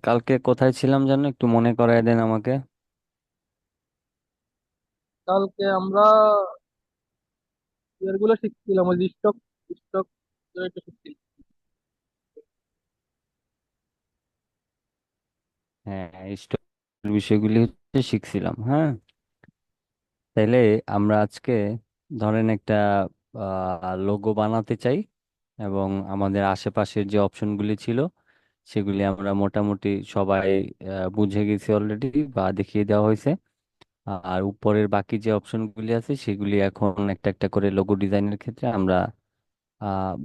কালকে কোথায় ছিলাম যেন একটু মনে করায় দেন আমাকে। কালকে আমরা ইয়ারগুলো শিখছিলাম, ওই স্টক স্টক শিখছিলাম। হ্যাঁ, স্টোর বিষয়গুলি হচ্ছে শিখছিলাম। হ্যাঁ, তাইলে আমরা আজকে ধরেন একটা লোগো বানাতে চাই, এবং আমাদের আশেপাশের যে অপশনগুলি ছিল সেগুলি আমরা মোটামুটি সবাই বুঝে গেছি অলরেডি বা দেখিয়ে দেওয়া হয়েছে। আর উপরের বাকি যে অপশনগুলি আছে সেগুলি এখন একটা একটা করে লোগো ডিজাইনের ক্ষেত্রে আমরা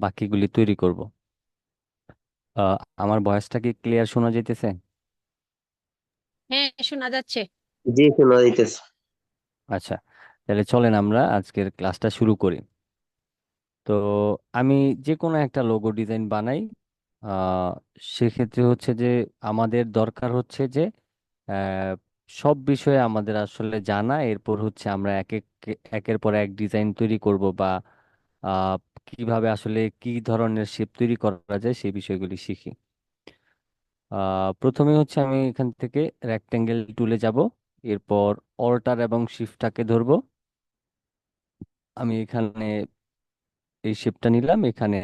বাকিগুলি তৈরি করব। আমার ভয়েসটা কি ক্লিয়ার শোনা যাইতেছে? হ্যাঁ, শোনা যাচ্ছে। জি, শোনা যাইতেছে। আচ্ছা, তাহলে চলেন আমরা আজকের ক্লাসটা শুরু করি। তো আমি যে কোনো একটা লোগো ডিজাইন বানাই। আহ, সেক্ষেত্রে হচ্ছে যে আমাদের দরকার হচ্ছে যে আহ, সব বিষয়ে আমাদের আসলে জানা, এরপর হচ্ছে আমরা একের পর এক ডিজাইন তৈরি করব, বা আহ, কিভাবে আসলে কি ধরনের শেপ তৈরি করা যায় সেই বিষয়গুলি শিখি। প্রথমে হচ্ছে আমি এখান থেকে রেক্টেঙ্গেল টুলে যাব, এরপর অল্টার এবং শিফটটাকে ধরবো। আমি এখানে এই শেপটা নিলাম, এখানে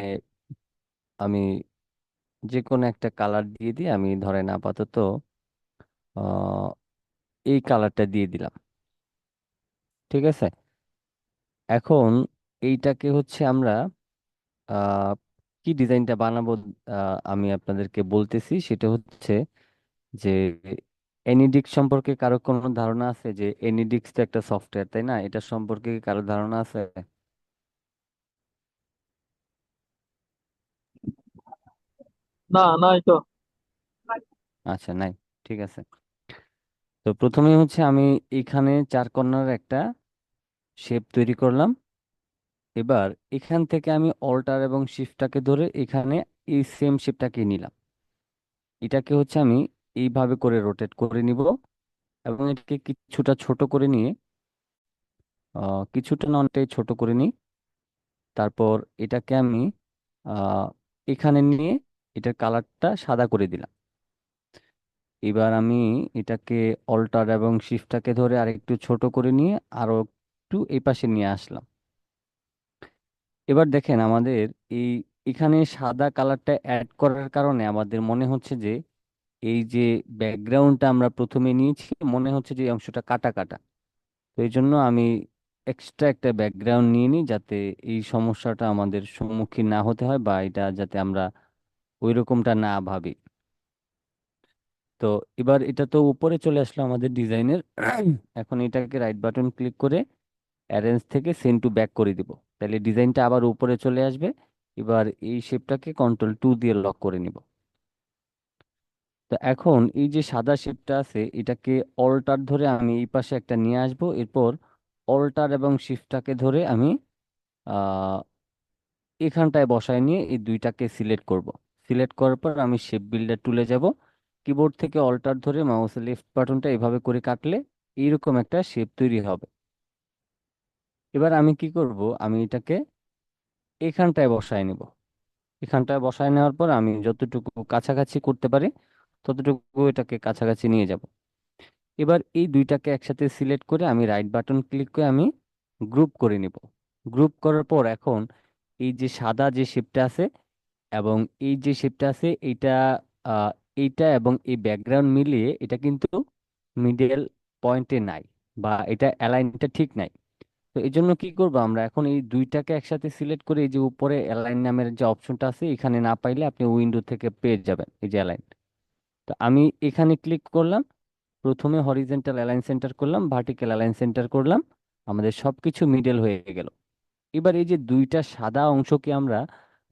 আমি যে কোনো একটা কালার দিয়ে দিই। আমি ধরেন আপাতত আহ, এই কালারটা দিয়ে দিলাম। ঠিক আছে, এখন এইটাকে হচ্ছে আমরা আহ, কি ডিজাইনটা বানাবো আমি আপনাদেরকে বলতেছি। সেটা হচ্ছে যে এনিডিক্স সম্পর্কে কারো কোনো ধারণা আছে? যে এনিডিক্স তো একটা সফটওয়্যার, তাই না? এটা সম্পর্কে কি কারো ধারণা আছে? না, নাই তো। আচ্ছা, নাই। ঠিক আছে, তো প্রথমে হচ্ছে আমি এখানে চার কর্নার একটা শেপ তৈরি করলাম। এবার এখান থেকে আমি অল্টার এবং শিফটটাকে ধরে এখানে এই সেম শেপটাকে নিলাম। এটাকে হচ্ছে আমি এইভাবে করে রোটেট করে নিব, এবং এটাকে কিছুটা ছোট করে নিয়ে কিছুটা না অনেকটাই ছোট করে নিই। তারপর এটাকে আমি আহ, এখানে নিয়ে এটার কালারটা সাদা করে দিলাম। এবার আমি এটাকে অল্টার এবং শিফটটাকে ধরে আরেকটু ছোট করে নিয়ে আরো একটু এই পাশে নিয়ে আসলাম। এবার দেখেন আমাদের এই এখানে সাদা কালারটা অ্যাড করার কারণে আমাদের মনে হচ্ছে যে এই যে ব্যাকগ্রাউন্ডটা আমরা প্রথমে নিয়েছি, মনে হচ্ছে যে এই অংশটা কাটা কাটা। তো এই জন্য আমি এক্সট্রা একটা ব্যাকগ্রাউন্ড নিয়ে নিই, যাতে এই সমস্যাটা আমাদের সম্মুখীন না হতে হয়, বা এটা যাতে আমরা ওই রকমটা না ভাবি। তো এবার এটা তো উপরে চলে আসলো আমাদের ডিজাইনের। এখন এটাকে রাইট বাটন ক্লিক করে অ্যারেঞ্জ থেকে সেন্ড টু ব্যাক করে দিব। তাহলে ডিজাইনটা আবার উপরে চলে আসবে। এবার এই শেপটাকে কন্ট্রোল 2 দিয়ে লক করে নিব। তো এখন এই যে সাদা শেপটা আছে এটাকে অল্টার ধরে আমি এই পাশে একটা নিয়ে আসব। এরপর অল্টার এবং শিফটটাকে ধরে আমি আহ এখানটায় বসায় নিয়ে এই দুইটাকে সিলেক্ট করব। সিলেক্ট করার পর আমি শেপ বিল্ডার টুলে যাব। কিবোর্ড থেকে অল্টার ধরে মাউসের লেফট বাটনটা এভাবে করে কাটলে এইরকম একটা শেপ তৈরি হবে। এবার আমি কি করব, আমি এটাকে এখানটায় বসায় নেব। এখানটায় বসায় নেওয়ার পর আমি যতটুকু কাছাকাছি করতে পারি ততটুকু এটাকে কাছাকাছি নিয়ে যাব। এবার এই দুইটাকে একসাথে সিলেক্ট করে আমি রাইট বাটন ক্লিক করে আমি গ্রুপ করে নিব। গ্রুপ করার পর এখন এই যে সাদা যে শেপটা আছে এবং এই যে শেপটা আছে এইটা আহ, এইটা এবং এই ব্যাকগ্রাউন্ড মিলিয়ে এটা কিন্তু মিডল পয়েন্টে নাই, বা এটা অ্যালাইনটা ঠিক নাই। তো এই জন্য কি করবো, আমরা এখন এই দুইটাকে একসাথে সিলেক্ট করে এই যে উপরে অ্যালাইন নামের যে অপশনটা আছে এখানে না পাইলে আপনি উইন্ডো থেকে পেয়ে যাবেন এই যে অ্যালাইন। তো আমি এখানে ক্লিক করলাম, প্রথমে হরিজন্টাল অ্যালাইন সেন্টার করলাম, ভার্টিক্যাল অ্যালাইন সেন্টার করলাম, আমাদের সবকিছু মিডল হয়ে গেল। এবার এই যে দুইটা সাদা অংশকে আমরা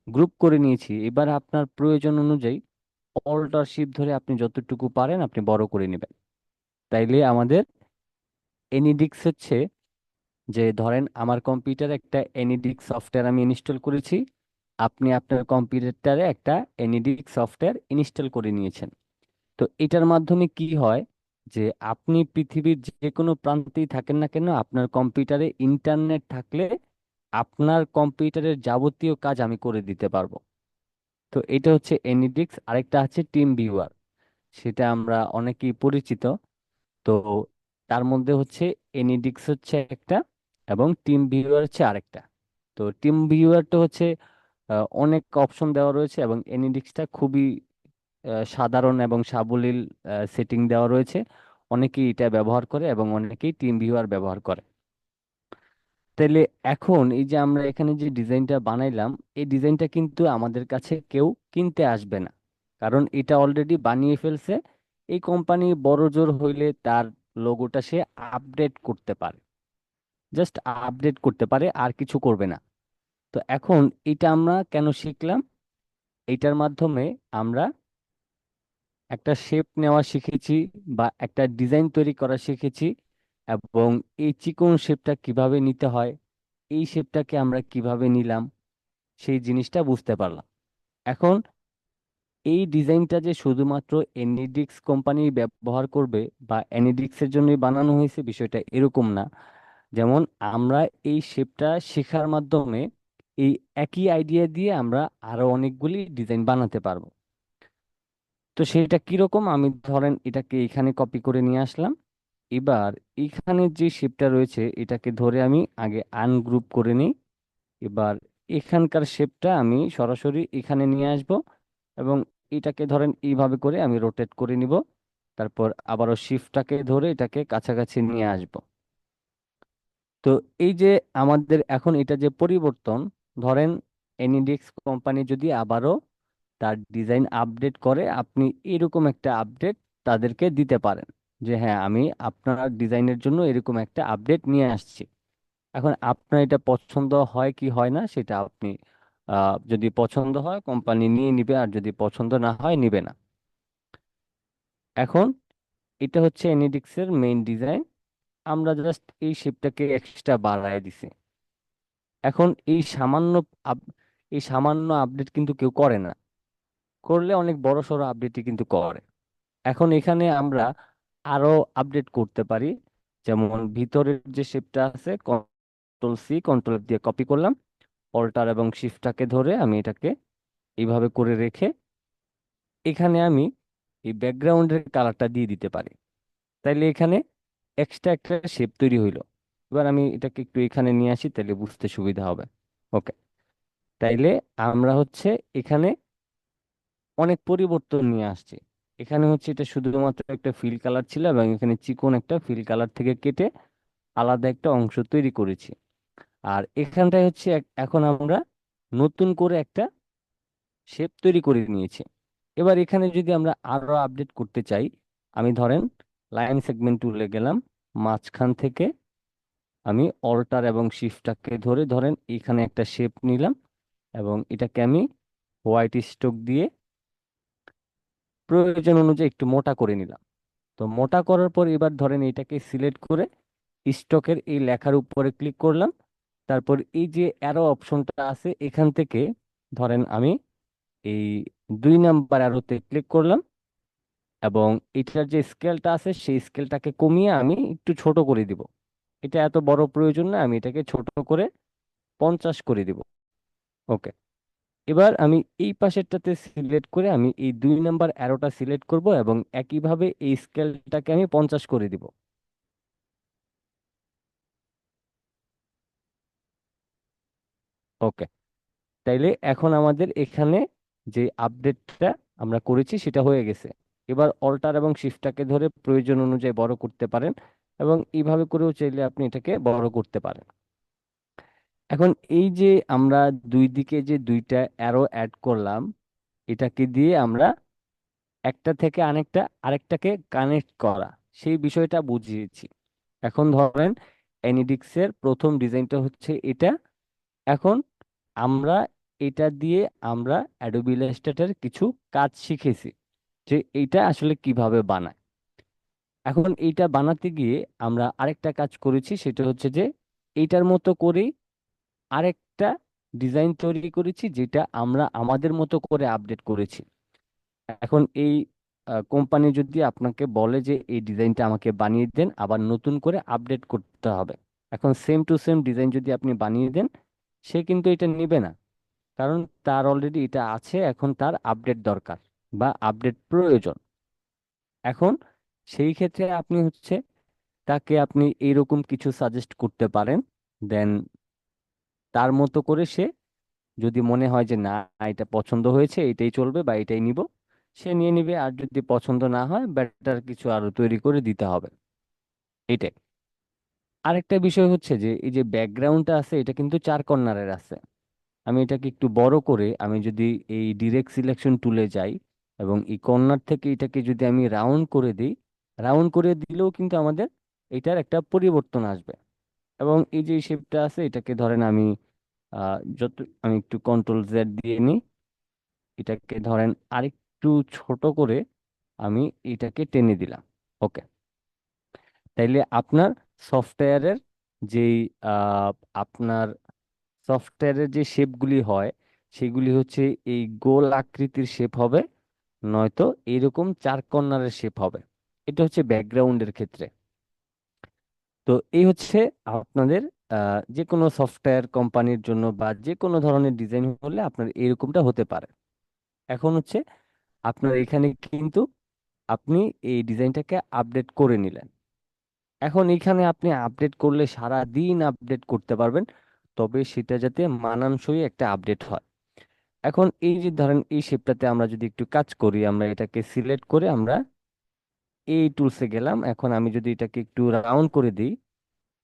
গ্রুপ করে নিয়েছি, এবার আপনার প্রয়োজন অনুযায়ী অল্টার শিপ ধরে আপনি যতটুকু পারেন আপনি বড় করে নেবেন। তাইলে আমাদের এনিডিক্স হচ্ছে যে ধরেন আমার কম্পিউটারে একটা এনিডিক্স সফটওয়্যার আমি ইনস্টল করেছি, আপনি আপনার কম্পিউটারে একটা এনিডিক্স সফটওয়্যার ইনস্টল করে নিয়েছেন। তো এটার মাধ্যমে কি হয় যে আপনি পৃথিবীর যে কোনো প্রান্তেই থাকেন না কেন, আপনার কম্পিউটারে ইন্টারনেট থাকলে আপনার কম্পিউটারের যাবতীয় কাজ আমি করে দিতে পারবো। তো এটা হচ্ছে এনিডিক্স। আরেকটা আছে টিম ভিউয়ার। সেটা আমরা অনেকেই পরিচিত। তো তার মধ্যে হচ্ছে এনিডিক্স হচ্ছে একটা, এবং টিম ভিউয়ার হচ্ছে আরেকটা। তো টিম ভিউয়ারটা হচ্ছে অনেক অপশন দেওয়া রয়েছে, এবং এনিডিক্সটা খুবই সাধারণ এবং সাবলীল সেটিং দেওয়া রয়েছে। অনেকেই এটা ব্যবহার করে এবং অনেকেই টিম ভিউয়ার ব্যবহার করে। তাইলে এখন এই যে আমরা এখানে যে ডিজাইনটা বানাইলাম, এই ডিজাইনটা কিন্তু আমাদের কাছে কেউ কিনতে আসবে না, কারণ এটা অলরেডি বানিয়ে ফেলছে। এই কোম্পানি বড় জোর হইলে তার লোগোটা সে আপডেট করতে পারে, জাস্ট আপডেট করতে পারে, আর কিছু করবে না। তো এখন এটা আমরা কেন শিখলাম? এইটার মাধ্যমে আমরা একটা শেপ নেওয়া শিখেছি, বা একটা ডিজাইন তৈরি করা শিখেছি, এবং এই চিকন শেপটা কিভাবে নিতে হয়, এই শেপটাকে আমরা কিভাবে নিলাম, সেই জিনিসটা বুঝতে পারলাম। এখন এই ডিজাইনটা যে শুধুমাত্র এনিডিক্স কোম্পানি ব্যবহার করবে বা এনিডিক্স এর জন্যই বানানো হয়েছে, বিষয়টা এরকম না। যেমন আমরা এই শেপটা শেখার মাধ্যমে এই একই আইডিয়া দিয়ে আমরা আরো অনেকগুলি ডিজাইন বানাতে পারবো। তো সেটা কিরকম, আমি ধরেন এটাকে এখানে কপি করে নিয়ে আসলাম। এবার এখানে যে শেপটা রয়েছে এটাকে ধরে আমি আগে আনগ্রুপ করে নিই। এবার এখানকার শেপটা আমি সরাসরি এখানে নিয়ে আসব, এবং এটাকে ধরেন এইভাবে করে আমি রোটেট করে নিব। তারপর আবারও শিফটটাকে ধরে এটাকে কাছাকাছি নিয়ে আসব। তো এই যে আমাদের এখন এটা যে পরিবর্তন, ধরেন এনিডিক্স কোম্পানি যদি আবারও তার ডিজাইন আপডেট করে, আপনি এরকম একটা আপডেট তাদেরকে দিতে পারেন যে হ্যাঁ, আমি আপনার ডিজাইনের জন্য এরকম একটা আপডেট নিয়ে আসছি। এখন আপনার এটা পছন্দ হয় কি হয় না সেটা আপনি, যদি পছন্দ হয় কোম্পানি নিয়ে নিবে, আর যদি পছন্দ না হয় নিবে না। এখন এটা হচ্ছে এনিডিক্স এর মেইন ডিজাইন। আমরা জাস্ট এই শেপটাকে এক্সট্রা বাড়ায় দিছি। এখন এই সামান্য আপডেট কিন্তু কেউ করে না, করলে অনেক বড় সড়ো আপডেটই কিন্তু করে। এখন এখানে আমরা আরো আপডেট করতে পারি। যেমন ভিতরের যে শেপটা আছে, কন্ট্রোল দিয়ে কপি করলাম, অল্টার এবং শিফটটাকে ধরে আমি এটাকে এইভাবে করে রেখে এখানে আমি এই ব্যাকগ্রাউন্ডের কালারটা দিয়ে দিতে পারি। তাইলে এখানে এক্সট্রা একটা শেপ তৈরি হইলো। এবার আমি এটাকে একটু এখানে নিয়ে আসি, তাহলে বুঝতে সুবিধা হবে। ওকে, তাইলে আমরা হচ্ছে এখানে অনেক পরিবর্তন নিয়ে আসছি। এখানে হচ্ছে এটা শুধুমাত্র একটা ফিল কালার ছিল, এবং এখানে চিকন একটা ফিল কালার থেকে কেটে আলাদা একটা অংশ তৈরি করেছি। আর এখানটায় হচ্ছে এখন আমরা নতুন করে একটা শেপ তৈরি করে নিয়েছি। এবার এখানে যদি আমরা আরো আপডেট করতে চাই, আমি ধরেন লাইন সেগমেন্ট টুলে গেলাম, মাঝখান থেকে আমি অল্টার এবং শিফটটাকে ধরে ধরেন এখানে একটা শেপ নিলাম, এবং এটাকে আমি হোয়াইট স্ট্রোক দিয়ে প্রয়োজন অনুযায়ী একটু মোটা করে নিলাম। তো মোটা করার পর এবার ধরেন এটাকে সিলেক্ট করে স্টকের এই লেখার উপরে ক্লিক করলাম। তারপর এই যে অ্যারো অপশনটা আছে এখান থেকে ধরেন আমি এই 2 নাম্বার অ্যারোতে ক্লিক করলাম, এবং এটার যে স্কেলটা আছে সেই স্কেলটাকে কমিয়ে আমি একটু ছোট করে দিব। এটা এত বড় প্রয়োজন না, আমি এটাকে ছোট করে 50 করে দিব। ওকে, এবার আমি এই পাশেরটাতে সিলেক্ট করে আমি এই 2 নাম্বার অ্যারোটা সিলেক্ট করব, এবং একইভাবে এই স্কেলটাকে আমি 50 করে দিব। ওকে, তাইলে এখন আমাদের এখানে যে আপডেটটা আমরা করেছি সেটা হয়ে গেছে। এবার অল্টার এবং শিফটটাকে ধরে প্রয়োজন অনুযায়ী বড় করতে পারেন, এবং এইভাবে করেও চাইলে আপনি এটাকে বড় করতে পারেন। এখন এই যে আমরা দুই দিকে যে দুইটা অ্যারো অ্যাড করলাম, এটাকে দিয়ে আমরা একটা থেকে আরেকটাকে কানেক্ট করা, সেই বিষয়টা বুঝিয়েছি। এখন ধরেন এনিডিক্স এর প্রথম ডিজাইনটা হচ্ছে এটা। এখন আমরা এটা দিয়ে আমরা অ্যাডোবি ইলাস্ট্রেটর কিছু কাজ শিখেছি যে এইটা আসলে কিভাবে বানায়। এখন এইটা বানাতে গিয়ে আমরা আরেকটা কাজ করেছি, সেটা হচ্ছে যে এইটার মতো করেই আরেকটা ডিজাইন তৈরি করেছি, যেটা আমরা আমাদের মতো করে আপডেট করেছি। এখন এই কোম্পানি যদি আপনাকে বলে যে এই ডিজাইনটা আমাকে বানিয়ে দেন, আবার নতুন করে আপডেট করতে হবে, এখন সেম টু সেম ডিজাইন যদি আপনি বানিয়ে দেন, সে কিন্তু এটা নিবে না, কারণ তার অলরেডি এটা আছে, এখন তার আপডেট দরকার বা আপডেট প্রয়োজন। এখন সেই ক্ষেত্রে আপনি হচ্ছে তাকে আপনি এইরকম কিছু সাজেস্ট করতে পারেন, দেন তার মতো করে সে যদি মনে হয় যে না এটা পছন্দ হয়েছে এটাই চলবে বা এটাই নিব, সে নিয়ে নিবে। আর যদি পছন্দ না হয় বেটার কিছু আরো তৈরি করে দিতে হবে, এটাই। আরেকটা বিষয় হচ্ছে যে এই যে ব্যাকগ্রাউন্ডটা আছে এটা কিন্তু 4 কর্নারের আছে। আমি এটাকে একটু বড় করে আমি যদি এই ডিরেক্ট সিলেকশন টুলে যাই এবং এই কর্নার থেকে এটাকে যদি আমি রাউন্ড করে দিই, রাউন্ড করে দিলেও কিন্তু আমাদের এটার একটা পরিবর্তন আসবে। এবং এই যে শেপটা আছে এটাকে ধরেন আমি যত আমি একটু কন্ট্রোল জেড দিয়ে নিই, এটাকে ধরেন আরেকটু ছোট করে আমি এটাকে টেনে দিলাম। ওকে, তাইলে আপনার সফটওয়্যারের যেই আহ, আপনার সফটওয়্যারের যে শেপগুলি হয় সেগুলি হচ্ছে এই গোল আকৃতির শেপ হবে, নয়তো এরকম 4 কর্নারের শেপ হবে। এটা হচ্ছে ব্যাকগ্রাউন্ডের ক্ষেত্রে। তো এই হচ্ছে আপনাদের যে কোনো সফটওয়্যার কোম্পানির জন্য বা যে কোনো ধরনের ডিজাইন হলে আপনার এরকমটা হতে পারে। এখন হচ্ছে আপনার এখানে কিন্তু আপনি এই ডিজাইনটাকে আপডেট করে নিলেন। এখন এখানে আপনি আপডেট করলে সারা দিন আপডেট করতে পারবেন, তবে সেটা যাতে মানানসই একটা আপডেট হয়। এখন এই যে ধরেন এই শেপটাতে আমরা যদি একটু কাজ করি, আমরা এটাকে সিলেক্ট করে আমরা এই টুলসে গেলাম। এখন আমি যদি এটাকে একটু রাউন্ড করে দিই,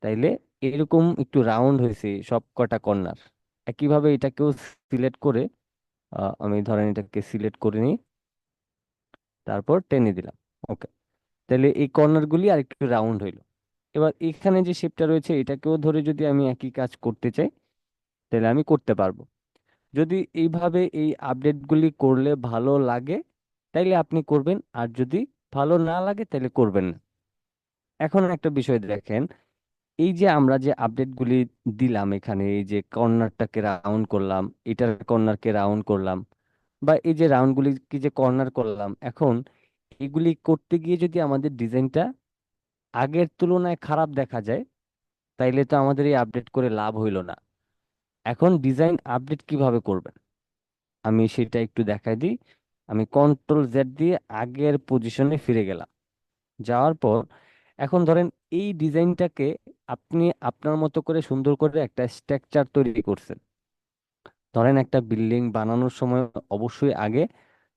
তাইলে এরকম একটু রাউন্ড হয়েছে সব কটা কর্নার। একইভাবে এটাকেও সিলেক্ট করে আমি ধরেন এটাকে সিলেক্ট করে নিই, তারপর টেনে দিলাম। ওকে, তাহলে এই কর্নারগুলি আর একটু রাউন্ড হইলো। এবার এখানে যে শেপটা রয়েছে এটাকেও ধরে যদি আমি একই কাজ করতে চাই তাহলে আমি করতে পারবো। যদি এইভাবে এই আপডেটগুলি করলে ভালো লাগে তাইলে আপনি করবেন, আর যদি ভালো না লাগে তাহলে করবেন না। এখন একটা বিষয় দেখেন, এই যে আমরা যে আপডেটগুলি দিলাম এখানে, এই যে কর্নারটাকে রাউন্ড করলাম, এটার কর্নারকে রাউন্ড করলাম, বা এই যে রাউন্ডগুলি কি যে কর্নার করলাম, এখন এগুলি করতে গিয়ে যদি আমাদের ডিজাইনটা আগের তুলনায় খারাপ দেখা যায় তাইলে তো আমাদের এই আপডেট করে লাভ হইলো না। এখন ডিজাইন আপডেট কিভাবে করবেন আমি সেটা একটু দেখাই দিই। আমি কন্ট্রোল জেড দিয়ে আগের পজিশনে ফিরে গেলাম। যাওয়ার পর এখন ধরেন এই ডিজাইনটাকে আপনি আপনার মতো করে সুন্দর করে একটা স্ট্রাকচার তৈরি করছেন। ধরেন একটা বিল্ডিং বানানোর সময় অবশ্যই আগে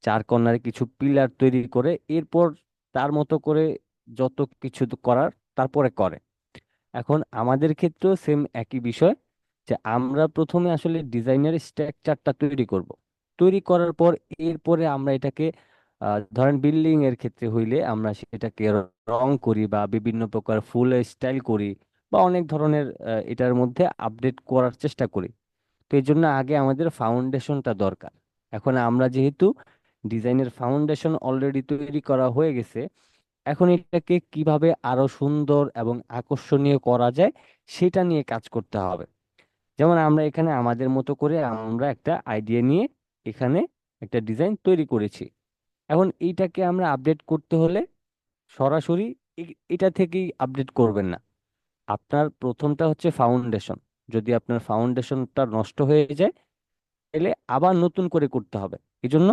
4 কর্নারে কিছু পিলার তৈরি করে এরপর তার মতো করে যত কিছু করার তারপরে করে। এখন আমাদের ক্ষেত্রেও সেম একই বিষয়, যে আমরা প্রথমে আসলে ডিজাইনের স্ট্রাকচারটা তৈরি করব। তৈরি করার পর এরপরে আমরা এটাকে ধরেন বিল্ডিং এর ক্ষেত্রে হইলে আমরা সেটাকে রং করি বা বিভিন্ন প্রকার ফুল স্টাইল করি বা অনেক ধরনের এটার মধ্যে আপডেট করার চেষ্টা করি। তো এই জন্য আগে আমাদের ফাউন্ডেশনটা দরকার। এখন আমরা যেহেতু ডিজাইনের ফাউন্ডেশন অলরেডি তৈরি করা হয়ে গেছে, এখন এটাকে কিভাবে আরো সুন্দর এবং আকর্ষণীয় করা যায় সেটা নিয়ে কাজ করতে হবে। যেমন আমরা এখানে আমাদের মতো করে আমরা একটা আইডিয়া নিয়ে এখানে একটা ডিজাইন তৈরি করেছি। এখন এইটাকে আমরা আপডেট করতে হলে সরাসরি এটা থেকেই আপডেট করবেন না। আপনার প্রথমটা হচ্ছে ফাউন্ডেশন। যদি আপনার ফাউন্ডেশনটা নষ্ট হয়ে যায় তাহলে আবার নতুন করে করতে হবে। এই জন্য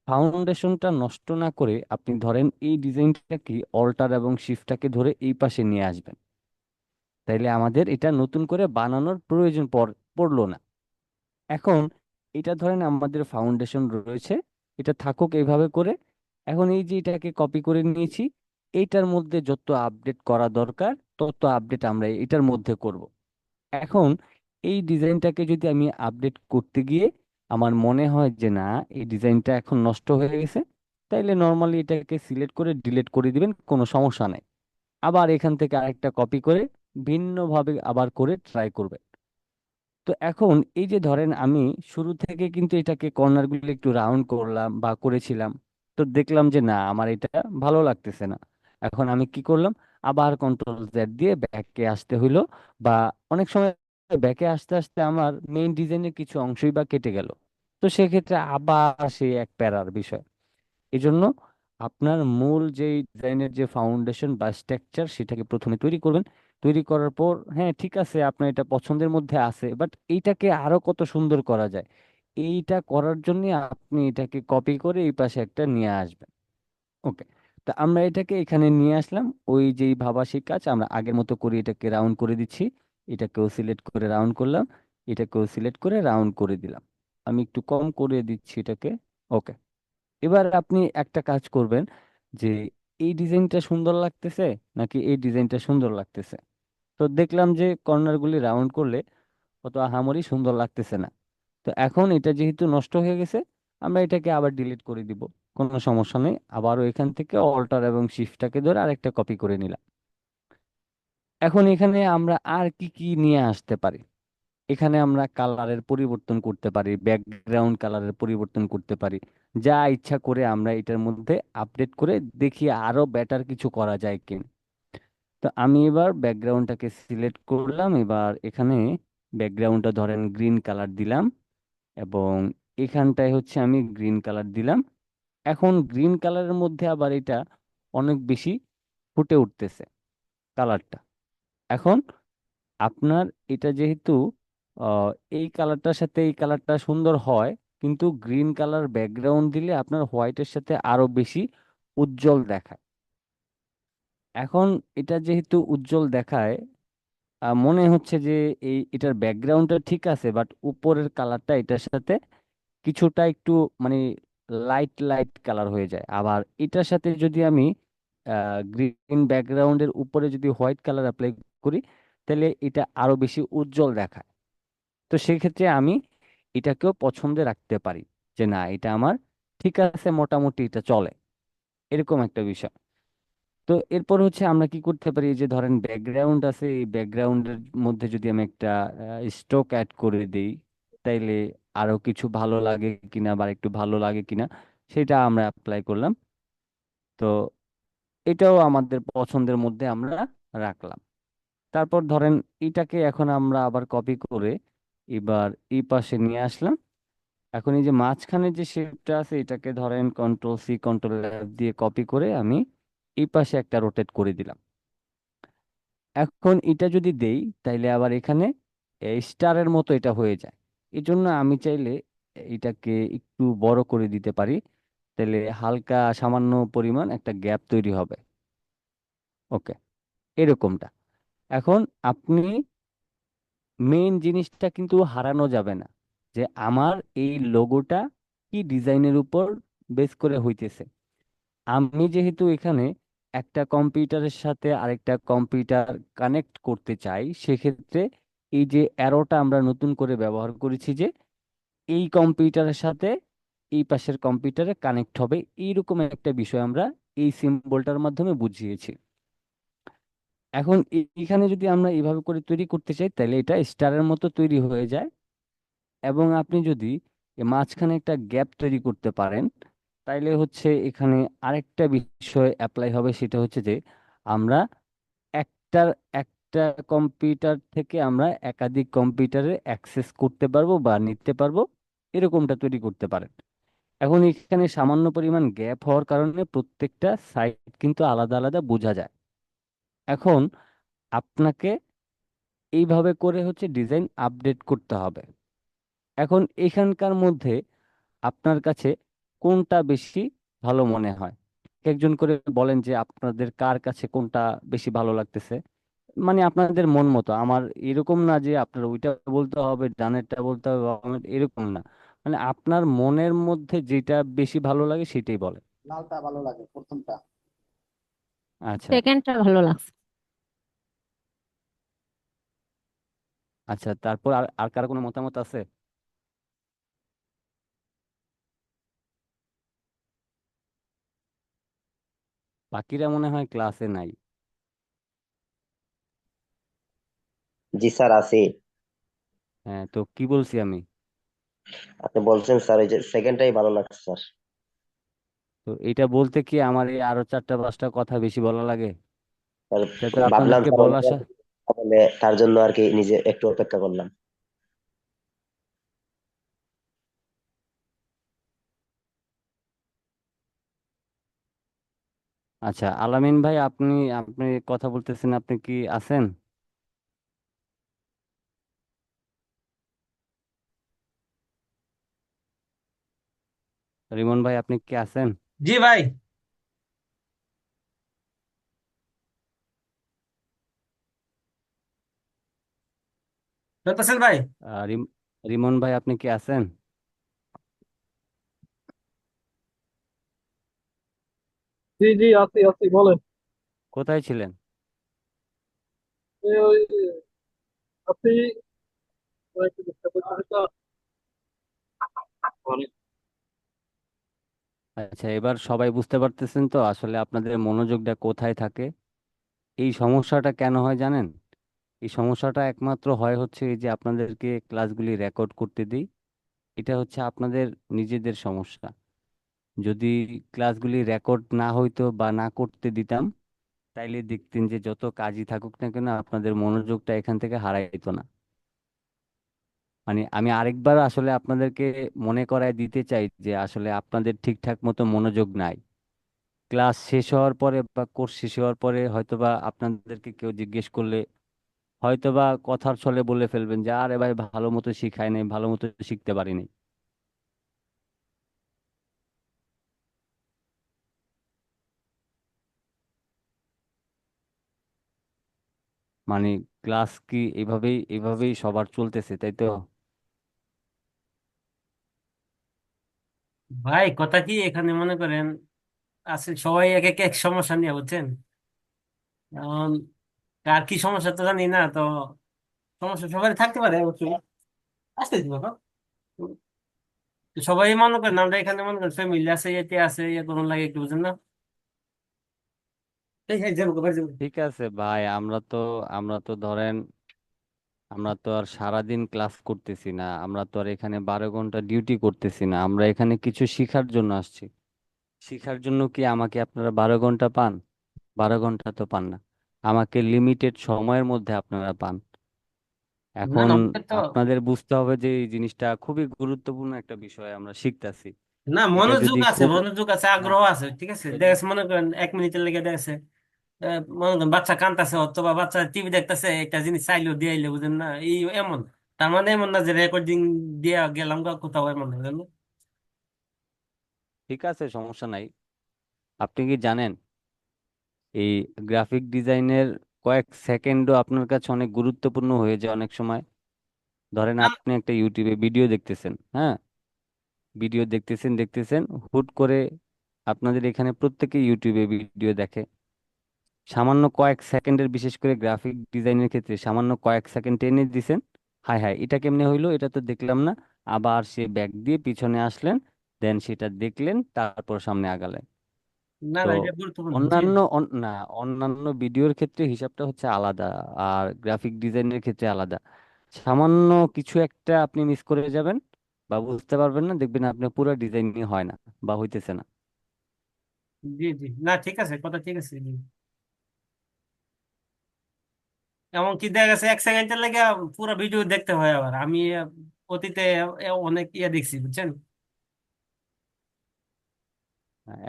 ফাউন্ডেশনটা নষ্ট না করে আপনি ধরেন এই ডিজাইনটাকে অল্টার এবং শিফটটাকে ধরে এই পাশে নিয়ে আসবেন, তাইলে আমাদের এটা নতুন করে বানানোর প্রয়োজন পড়লো না। এখন এটা ধরেন আমাদের ফাউন্ডেশন রয়েছে, এটা থাকুক এইভাবে করে। এখন এই যে এটাকে কপি করে নিয়েছি, এইটার মধ্যে যত আপডেট করা দরকার তত আপডেট আমরা এটার মধ্যে করব। এখন এই ডিজাইনটাকে যদি আমি আপডেট করতে গিয়ে আমার মনে হয় যে না এই ডিজাইনটা এখন নষ্ট হয়ে গেছে, তাইলে নর্মালি এটাকে সিলেক্ট করে ডিলিট করে দিবেন, কোনো সমস্যা নাই। আবার এখান থেকে আরেকটা কপি করে ভিন্নভাবে আবার করে ট্রাই করবেন। তো এখন এই যে ধরেন আমি শুরু থেকে কিন্তু এটাকে কর্নারগুলো একটু রাউন্ড করলাম বা করেছিলাম, তো দেখলাম যে না আমার এটা ভালো লাগতেছে না। এখন আমি কি করলাম, আবার কন্ট্রোল জেড দিয়ে ব্যাকে আসতে হইলো, বা অনেক সময় ব্যাকে আসতে আসতে আমার মেইন ডিজাইনের কিছু অংশই বা কেটে গেল। তো সেক্ষেত্রে আবার সেই এক প্যারার বিষয়। এই জন্য আপনার মূল যে ডিজাইনের যে ফাউন্ডেশন বা স্ট্রাকচার সেটাকে প্রথমে তৈরি করবেন। তৈরি করার পর হ্যাঁ ঠিক আছে আপনার এটা পছন্দের মধ্যে আছে, বাট এইটাকে আরো কত সুন্দর করা যায় এইটা করার জন্য আপনি এটাকে কপি করে এই পাশে একটা নিয়ে আসবেন। ওকে, তা আমরা এটাকে এখানে নিয়ে আসলাম, ওই যেই ভাবা সেই কাজ আমরা আগের মতো করে এটাকে রাউন্ড করে দিচ্ছি। এটাকেও সিলেক্ট করে রাউন্ড করলাম, এটাকেও সিলেক্ট করে রাউন্ড করে দিলাম। আমি একটু কম করে দিচ্ছি এটাকে। ওকে। এবার আপনি একটা কাজ করবেন যে এই ডিজাইনটা সুন্দর লাগতেছে নাকি এই ডিজাইনটা সুন্দর লাগতেছে। তো দেখলাম যে কর্নারগুলি রাউন্ড করলে অত আহামরি সুন্দর লাগতেছে না। তো এখন এটা যেহেতু নষ্ট হয়ে গেছে, আমরা এটাকে আবার ডিলিট করে দিব। কোনো সমস্যা নেই, আবারও এখান থেকে অল্টার এবং শিফটটাকে ধরে আরেকটা কপি করে নিলাম। এখন এখানে আমরা আর কি কি নিয়ে আসতে পারি। এখানে আমরা কালারের পরিবর্তন করতে পারি, ব্যাকগ্রাউন্ড কালারের পরিবর্তন করতে পারি। যা ইচ্ছা করে আমরা এটার মধ্যে আপডেট করে দেখি আরো বেটার কিছু করা যায় কিনা। তো আমি এবার ব্যাকগ্রাউন্ডটাকে সিলেক্ট করলাম। এবার এখানে ব্যাকগ্রাউন্ডটা ধরেন গ্রিন কালার দিলাম, এবং এখানটায় হচ্ছে আমি গ্রিন কালার দিলাম। এখন গ্রিন কালারের মধ্যে আবার এটা অনেক বেশি ফুটে উঠতেছে কালারটা। এখন আপনার এটা যেহেতু আহ, এই কালারটার সাথে এই কালারটা সুন্দর হয়, কিন্তু গ্রিন কালার ব্যাকগ্রাউন্ড দিলে আপনার হোয়াইটের সাথে আরো বেশি উজ্জ্বল দেখায়। এখন এটা যেহেতু উজ্জ্বল দেখায়, মনে হচ্ছে যে এটার ব্যাকগ্রাউন্ডটা ঠিক আছে, বাট উপরের কালারটা এটার সাথে কিছুটা একটু মানে লাইট লাইট কালার হয়ে যায়। আবার এটার সাথে যদি আমি গ্রিন ব্যাকগ্রাউন্ডের উপরে যদি হোয়াইট কালার অ্যাপ্লাই করি, তাহলে এটা আরো বেশি উজ্জ্বল দেখায়। তো সেক্ষেত্রে আমি এটাকেও পছন্দে রাখতে পারি যে না, এটা আমার ঠিক আছে, মোটামুটি এটা চলে, এরকম একটা বিষয়। তো এরপর হচ্ছে আমরা কি করতে পারি, এই যে ধরেন ব্যাকগ্রাউন্ড আছে, এই ব্যাকগ্রাউন্ডের মধ্যে যদি আমি একটা স্ট্রোক অ্যাড করে দিই, তাইলে আরো কিছু ভালো লাগে কিনা বা একটু ভালো লাগে কিনা সেটা আমরা অ্যাপ্লাই করলাম। তো এটাও আমাদের পছন্দের মধ্যে আমরা রাখলাম। তারপর ধরেন এটাকে এখন আমরা আবার কপি করে এবার এই পাশে নিয়ে আসলাম। এখন এই যে মাঝখানে যে শেপটা আছে, এটাকে ধরেন কন্ট্রোল সি কন্ট্রোল এফ দিয়ে কপি করে আমি এই পাশে একটা রোটেট করে দিলাম। এখন এটা যদি দেই, তাইলে আবার এখানে স্টারের মতো এটা হয়ে যায়। এই জন্য আমি চাইলে এটাকে একটু বড় করে দিতে পারি, তাহলে হালকা সামান্য পরিমাণ একটা গ্যাপ তৈরি হবে। ওকে, এরকমটা। এখন আপনি মেইন জিনিসটা কিন্তু হারানো যাবে না, যে আমার এই লোগোটা কি ডিজাইনের উপর বেস করে হইতেছে। আমি যেহেতু এখানে একটা কম্পিউটারের সাথে আরেকটা কম্পিউটার কানেক্ট করতে চাই, সেক্ষেত্রে এই যে অ্যারোটা আমরা নতুন করে ব্যবহার করেছি, যে এই কম্পিউটারের সাথে এই পাশের কম্পিউটারে কানেক্ট হবে, এইরকম একটা বিষয় আমরা এই সিম্বলটার মাধ্যমে বুঝিয়েছি। এখন এখানে যদি আমরা এইভাবে করে তৈরি করতে চাই, তাহলে এটা স্টারের মতো তৈরি হয়ে যায়। এবং আপনি যদি মাঝখানে একটা গ্যাপ তৈরি করতে পারেন, তাইলে হচ্ছে এখানে আরেকটা বিষয় অ্যাপ্লাই হবে, সেটা হচ্ছে যে আমরা একটার একটা কম্পিউটার থেকে আমরা একাধিক কম্পিউটারে অ্যাক্সেস করতে পারবো বা নিতে পারবো, এরকমটা তৈরি করতে পারেন। এখন এখানে সামান্য পরিমাণ গ্যাপ হওয়ার কারণে প্রত্যেকটা সাইট কিন্তু আলাদা আলাদা বোঝা যায়। এখন আপনাকে এইভাবে করে হচ্ছে ডিজাইন আপডেট করতে হবে। এখন এখানকার মধ্যে আপনার কাছে কোনটা বেশি ভালো মনে হয়? একজন করে বলেন যে আপনাদের কার কাছে কোনটা বেশি ভালো লাগতেছে। মানে আপনাদের মন মতো, আমার এরকম না যে আপনার ওইটা বলতে হবে ডানেরটা বলতে হবে বামেরটা, এরকম না। মানে আপনার মনের মধ্যে যেটা বেশি ভালো লাগে সেটাই বলে। লালটা ভালো লাগে প্রথমটা। আচ্ছা। সেকেন্ডটা ভালো লাগছে। আচ্ছা, তারপর আর আর কার কোনো মতামত আছে? বাকিরা মনে হয় ক্লাসে নাই। জি স্যার, আছি। হ্যাঁ, তো কি বলছি আমি? আপনি বলছেন স্যার, এই যে সেকেন্ডটাই ভালো লাগছে স্যার। তো এটা বলতে কি আমার এই আরো চারটা পাঁচটা কথা বেশি বলা লাগে? স্যার, এটা তো ভাবলাম আপনাদেরকে স্যার বলা। অনেক তাহলে তার জন্য আর কি নিজে একটু অপেক্ষা করলাম। আচ্ছা, আলামিন ভাই, আপনি আপনি কথা বলতেছেন, আপনি কি আছেন? রিমন ভাই, আপনি কি আছেন? জি ভাই। শুনতেছেন ভাই? রিমন ভাই, আপনি কি আছেন? জি জি, আছি আছি, বলেন। কোথায় ছিলেন? ওই আছি, একটু ডিস্টার্ব হচ্ছে তো। অনেক। আচ্ছা, এবার সবাই বুঝতে পারতেছেন তো আসলে আপনাদের মনোযোগটা কোথায় থাকে? এই সমস্যাটা কেন হয় জানেন? এই সমস্যাটা একমাত্র হয় হচ্ছে এই যে আপনাদেরকে ক্লাসগুলি রেকর্ড করতে দিই, এটা হচ্ছে আপনাদের নিজেদের সমস্যা। যদি ক্লাসগুলি রেকর্ড না হইতো বা না করতে দিতাম, তাইলে দেখতেন যে যত কাজই থাকুক না কেন আপনাদের মনোযোগটা এখান থেকে হারাইতো না। মানে আমি আরেকবার আসলে আপনাদেরকে মনে করায় দিতে চাই যে আসলে আপনাদের ঠিকঠাক মতো মনোযোগ নাই। ক্লাস শেষ হওয়ার পরে বা কোর্স শেষ হওয়ার পরে হয়তোবা আপনাদেরকে কেউ জিজ্ঞেস করলে হয়তোবা কথার ছলে বলে ফেলবেন যে আরে ভাই ভালো মতো শিখায় নাই, ভালো মতো শিখতে পারিনি। মানে ক্লাস কি এভাবেই এভাবেই সবার চলতেছে, তাই তো? ভাই কথা কি, এখানে মনে করেন আছে সবাই এক এক এক সমস্যা নিয়ে, বুঝছেন? এখন কার কি সমস্যা তো জানি না তো। সমস্যা সবাই থাকতে পারে অবশ্যই। আসতে দিন বাবা। তো সবাই মনে করেন আমরা এখানে মনে করেন ফ্যামিলি আছে, এতে আছে, ইয়ে করুন লাগে একটু, বুঝেন না? এই হ্যাঁ, যাবো ভাই, যাবো। ঠিক আছে ভাই, আমরা তো ধরেন আমরা তো আর সারাদিন ক্লাস করতেছি না, আমরা তো আর এখানে 12 ঘন্টা ডিউটি করতেছি না, আমরা এখানে কিছু শিখার জন্য আসছি। শিখার জন্য কি আমাকে আপনারা 12 ঘন্টা পান? 12 ঘন্টা তো পান না, আমাকে লিমিটেড সময়ের মধ্যে আপনারা পান। না এখন না, ওদের তো আপনাদের বুঝতে হবে যে এই জিনিসটা খুবই গুরুত্বপূর্ণ একটা বিষয় আমরা শিখতেছি। না, এটা মনোযোগ যদি আছে, খুব মনোযোগ আছে, না আগ্রহ আছে, ঠিক আছে। এটা দেখেছে মনে করেন 1 মিনিটের লেগে দেখেছে, মনে করেন বাচ্চা কাঁদতেছে অথবা বাচ্চা টিভি দেখতেছে, একটা জিনিস চাইলো দিয়ে আইলে, বুঝেন না? এই এমন, তার মানে এমন না যে রেকর্ডিং দিয়া গেলাম গা কোথাও, এমন না, বুঝেন না? ঠিক আছে, সমস্যা নাই। আপনি কি জানেন এই গ্রাফিক ডিজাইনের কয়েক সেকেন্ডও আপনার কাছে অনেক গুরুত্বপূর্ণ হয়ে যায় অনেক সময়। ধরেন আম- আপনি একটা ইউটিউবে ভিডিও দেখতেছেন, হ্যাঁ, ভিডিও দেখতেছেন দেখতেছেন, হুট করে আপনাদের এখানে প্রত্যেকে ইউটিউবে ভিডিও দেখে। সামান্য কয়েক সেকেন্ডের, বিশেষ করে গ্রাফিক ডিজাইনের ক্ষেত্রে সামান্য কয়েক সেকেন্ড টেনে দিছেন, হায় হায় এটা কেমনে হইলো, এটা তো দেখলাম না। আবার সে ব্যাক দিয়ে পিছনে আসলেন, দেন সেটা দেখলেন, তারপর সামনে আগালেন। না তো না, এটা গুরুত্বপূর্ণ, জি। না, অন্যান্য ভিডিওর ক্ষেত্রে হিসাবটা হচ্ছে আলাদা, আর গ্রাফিক ডিজাইনের ক্ষেত্রে আলাদা। সামান্য কিছু একটা আপনি মিস করে যাবেন বা বুঝতে পারবেন না, দেখবেন আপনার পুরো ডিজাইনই হয় না বা হইতেছে না। জি জি, না ঠিক আছে, কথা ঠিক আছে, জি। এমনকি দেখা গেছে 1 সেকেন্ডের লেগে পুরো ভিডিও দেখতে হয়। আবার আমি অতীতে অনেক ইয়ে দেখছি, বুঝছেন?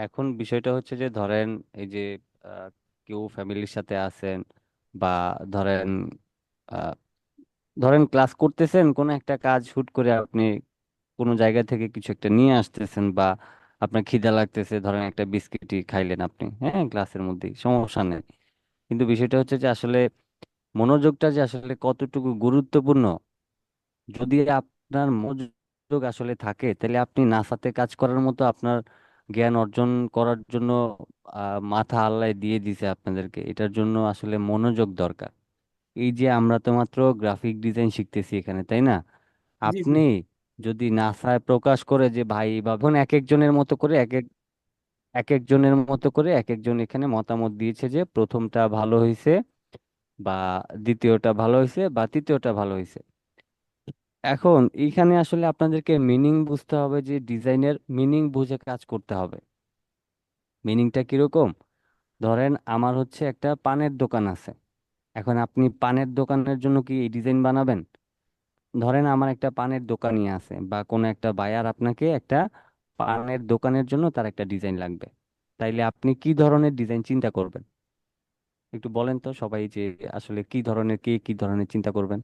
এখন বিষয়টা হচ্ছে যে ধরেন এই যে আহ, কেউ ফ্যামিলির সাথে আছেন বা ধরেন আহ, ধরেন ক্লাস করতেছেন, কোনো একটা কাজ হুট করে আপনি কোনো জায়গা থেকে কিছু একটা নিয়ে আসতেছেন বা আপনার খিদা লাগতেছে, ধরেন একটা বিস্কিটই খাইলেন আপনি, হ্যাঁ, ক্লাসের মধ্যেই, সমস্যা নেই। কিন্তু বিষয়টা হচ্ছে যে আসলে মনোযোগটা যে আসলে কতটুকু গুরুত্বপূর্ণ, যদি আপনার মনোযোগ আসলে থাকে তাহলে আপনি নাসাতে কাজ করার মতো আপনার জ্ঞান অর্জন করার জন্য মাথা আল্লাহ দিয়ে দিছে আপনাদেরকে, এটার জন্য আসলে মনোযোগ দরকার। এই যে আমরা তো মাত্র গ্রাফিক ডিজাইন শিখতেছি এখানে, তাই না? জি জি, আপনি যদি নাসায় প্রকাশ করে যে ভাই বা বোন, এক একজনের মতো করে এক একজনের মতো করে এক একজন এখানে মতামত দিয়েছে যে প্রথমটা ভালো হয়েছে বা দ্বিতীয়টা ভালো হয়েছে বা তৃতীয়টা ভালো হয়েছে। এখন এইখানে আসলে আপনাদেরকে মিনিং বুঝতে হবে, যে ডিজাইনের মিনিং বুঝে কাজ করতে হবে। মিনিংটা কিরকম? ধরেন আমার হচ্ছে একটা পানের দোকান আছে, এখন আপনি পানের দোকানের জন্য কি এই ডিজাইন বানাবেন? ধরেন আমার একটা পানের দোকানই আছে বা কোনো একটা বায়ার আপনাকে একটা পানের দোকানের জন্য তার একটা ডিজাইন লাগবে, তাইলে আপনি কি ধরনের ডিজাইন চিন্তা করবেন? একটু বলেন তো সবাই যে আসলে কি ধরনের, কে কি ধরনের চিন্তা করবেন?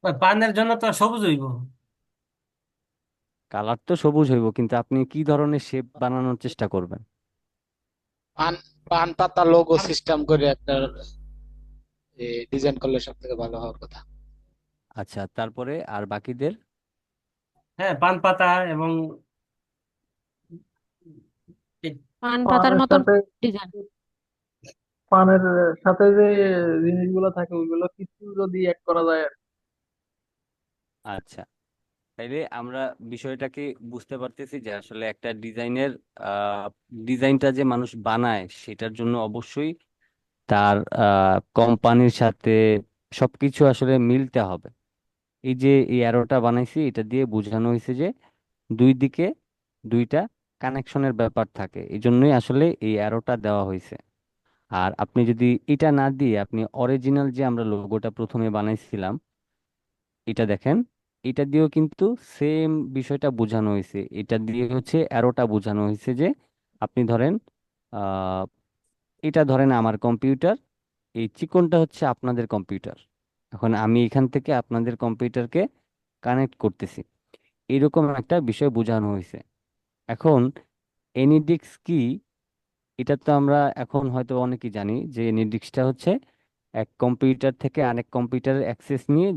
ওই পানের জন্য তো সবুজ হইব। কালার তো সবুজ হইব, কিন্তু আপনি কি ধরনের শেপ বানানোর চেষ্টা করবেন? পান পান পাতা লোগো সিস্টেম করে একটা ডিজাইন করলে সব থেকে ভালো হওয়ার কথা। আচ্ছা, তারপরে আর বাকিদের? হ্যাঁ, পান পাতা এবং পান পাতার পানের মতন সাথে ডিজাইন। পানের সাথে যে জিনিসগুলো থাকে ওইগুলো কিছু যদি অ্যাড করা যায় আর কি। আচ্ছা, তাইলে আমরা বিষয়টাকে বুঝতে পারতেছি যে আসলে একটা ডিজাইনটা যে মানুষ বানায় সেটার জন্য অবশ্যই তার কোম্পানির সাথে সবকিছু আসলে মিলতে হবে। এই যে এই অ্যারোটা বানাইছি, এটা দিয়ে বোঝানো হয়েছে যে দুই দিকে দুইটা কানেকশনের ব্যাপার থাকে, এই জন্যই আসলে এই অ্যারোটা দেওয়া হয়েছে। আর আপনি যদি এটা না দিয়ে আপনি অরিজিনাল যে আমরা লোগোটা প্রথমে বানাইছিলাম, এটা দেখেন, এটা দিয়েও কিন্তু সেম বিষয়টা বোঝানো হয়েছে। এটা দিয়ে হচ্ছে অ্যারোটা বোঝানো হয়েছে যে আপনি ধরেন আহ এটা ধরেন আমার কম্পিউটার, এই চিকনটা হচ্ছে আপনাদের কম্পিউটার। এখন আমি এখান থেকে আপনাদের কম্পিউটারকে কানেক্ট করতেছি, এরকম একটা বিষয় বোঝানো হয়েছে। এখন এনিডিক্স কি, এটা তো আমরা এখন হয়তো অনেকেই জানি যে এনিডিক্সটা হচ্ছে এক কম্পিউটার থেকে আরেক কম্পিউটারের অ্যাক্সেস নিয়ে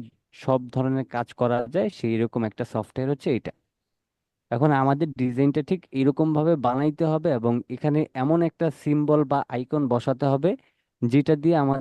সব ধরনের কাজ করা যায় সেই রকম একটা সফটওয়্যার হচ্ছে এটা। এখন আমাদের ডিজাইনটা ঠিক এরকম ভাবে বানাইতে হবে এবং এখানে এমন একটা সিম্বল বা আইকন বসাতে হবে যেটা দিয়ে